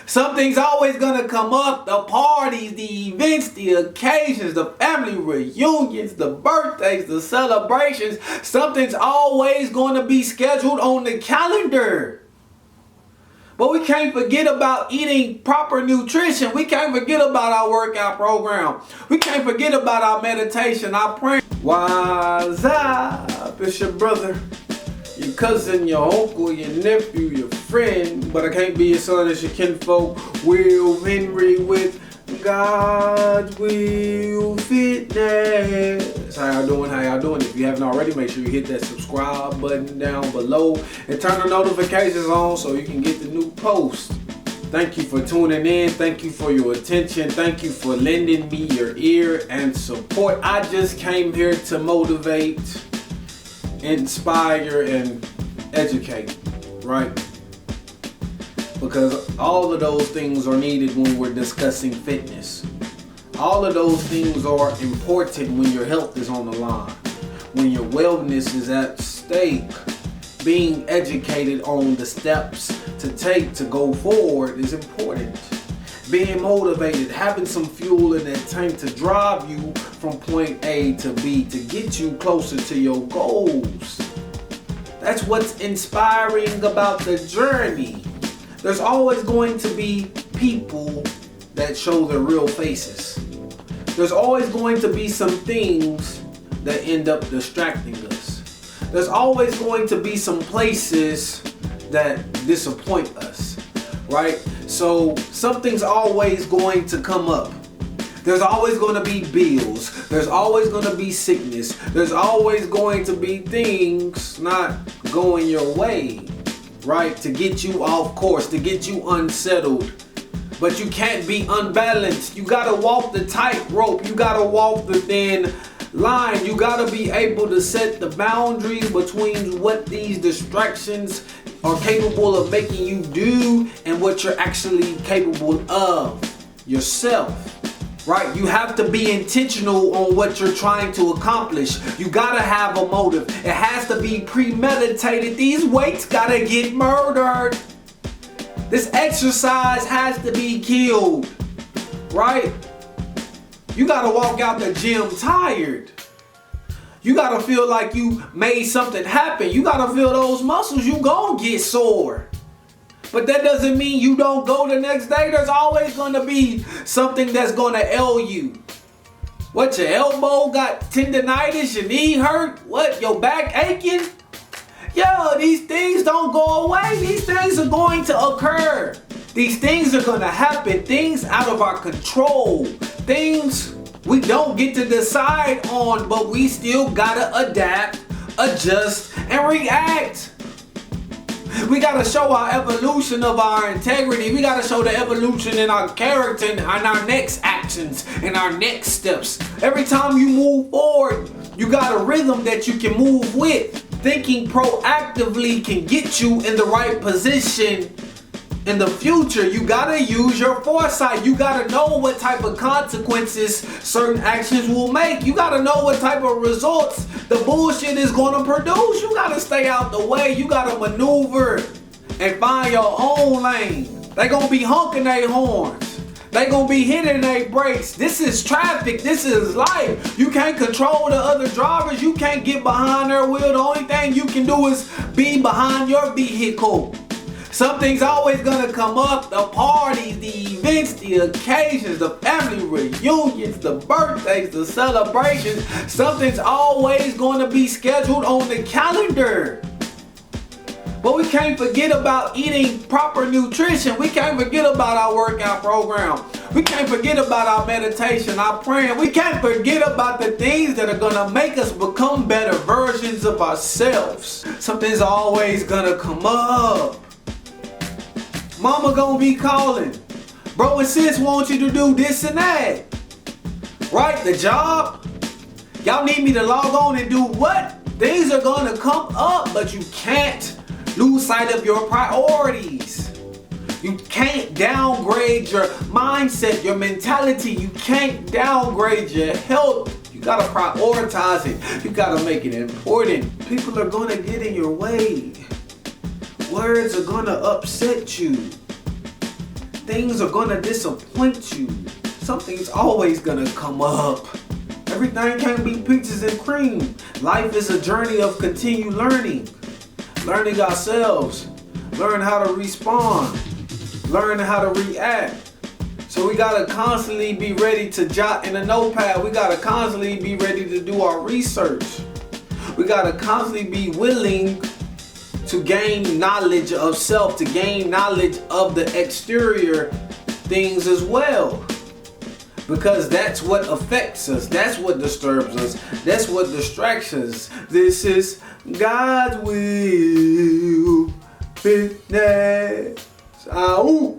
Something's always gonna come up. The parties, the events, the occasions, the family reunions, the birthdays, the celebrations. Something's always gonna be scheduled on the calendar. But we can't forget about eating proper nutrition. We can't forget about our workout program. We can't forget about our meditation, our prayer. What's up? It's your brother, your cousin, your uncle, your nephew, your friend, but I can't be your son, it's your kinfolk, Will Henry with God's Will Fitness. How y'all doing? How y'all doing? If you haven't already, make sure you hit that subscribe button down below and turn the notifications on so you can get the new post. Thank you for tuning in. Thank you for your attention. Thank you for lending me your ear and support. I just came here to motivate, inspire, and educate, right? Because all of those things are needed when we're discussing fitness. All of those things are important when your health is on the line, when your wellness is at stake. Being educated on the steps to take to go forward is important. Being motivated, having some fuel in that tank to drive you from point A to B, to get you closer to your goals. That's what's inspiring about the journey. There's always going to be people that show their real faces. There's always going to be some things that end up distracting us. There's always going to be some places that disappoint us, right? So something's always going to come up. There's always going to be bills. There's always going to be sickness. There's always going to be things not going your way, right? To get you off course, to get you unsettled. But you can't be unbalanced. You got to walk the tightrope. You got to walk the thin line. You got to be able to set the boundaries between what these distractions are capable of making you do and what you're actually capable of yourself. Right? You have to be intentional on what you're trying to accomplish. You gotta have a motive. It has to be premeditated. These weights gotta get murdered. This exercise has to be killed. Right? You gotta walk out the gym tired. You gotta feel like you made something happen. You gotta feel those muscles. You gonna get sore. But that doesn't mean you don't go the next day. There's always going to be something that's going to ail you. What, your elbow got tendonitis, your knee hurt? What, your back aching? Yo, these things don't go away. These things are going to occur. These things are going to happen. Things out of our control. Things we don't get to decide on, but we still got to adapt, adjust, and react. We gotta show our evolution of our integrity. We gotta show the evolution in our character and our next actions and our next steps. Every time you move forward, you got a rhythm that you can move with. Thinking proactively can get you in the right position in the future. You gotta use your foresight. You gotta know what type of consequences certain actions will make. You gotta know what type of results the bullshit is gonna produce. You gotta stay out the way. You gotta maneuver and find your own lane. They gonna be honking their horns. They gonna be hitting their brakes. This is traffic. This is life. You can't control the other drivers. You can't get behind their wheel. The only thing you can do is be behind your vehicle. Something's always gonna come up. The parties, the events, the occasions, the family reunions, the birthdays, the celebrations. Something's always gonna be scheduled on the calendar. But we can't forget about eating proper nutrition. We can't forget about our workout program. We can't forget about our meditation, our praying. We can't forget about the things that are gonna make us become better versions of ourselves. Something's always gonna come up. Mama gonna be calling. Bro and sis want you to do this and that. Right? The job. Y'all need me to log on and do what? Things are gonna come up, but you can't lose sight of your priorities. You can't downgrade your mindset, your mentality. You can't downgrade your health. You gotta prioritize it. You gotta make it important. People are gonna get in your way. Words are gonna upset you. things are gonna disappoint you. Something's always gonna come up. Everything can't be peaches and cream. Life is a journey of continued learning. Learning ourselves. Learn how to respond. Learn how to react. So we gotta constantly be ready to jot in a notepad. We gotta constantly be ready to do our research. We gotta constantly be willing to gain knowledge of self, to gain knowledge of the exterior things as well. Because that's what affects us. That's what disturbs us. That's what distracts us. This is God's will. Fitness. Ow.